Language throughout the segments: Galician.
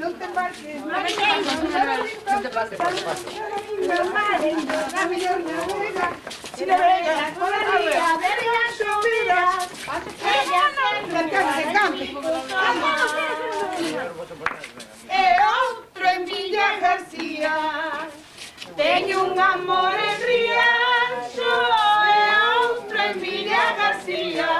Non te embarques, Non te pases, por paso. la mellor navega. Si navegas pola ría de Rianxo verás. Cante. E outro en Villa García. Teño un amor en Rianxo e outro en Villa García.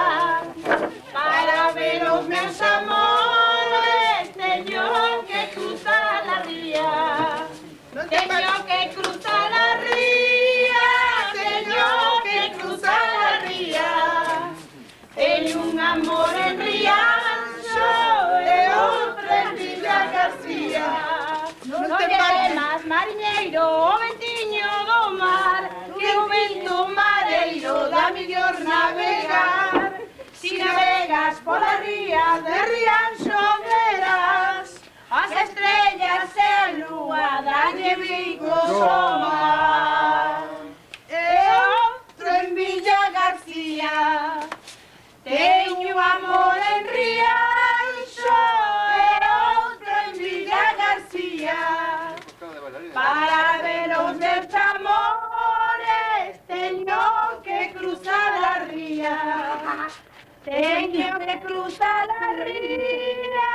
Para ver os meus amores teño que cruzar a ría. Teño que cruzar a ría, teño que cruzar a ría. Teño un amor en Rianxo e outro en Villa García. Non te temas, mariñeiro, o ventiño do mar, que o vento mareiro da mellor navegar. Si navegas pola ría de Rianxo verás as estrellas e a lúa dalle bicos ao mar. E outro en Villa García. Teño amor en Rianxo e outro en Villa García. Para ver os meus amores teño que cruzar a ría. Teño que cruzar a ría,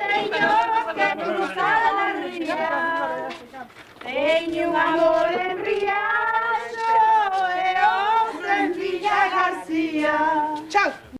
teño que cruzar a ría. Teño un amor en Rianxo e outro en Villa García.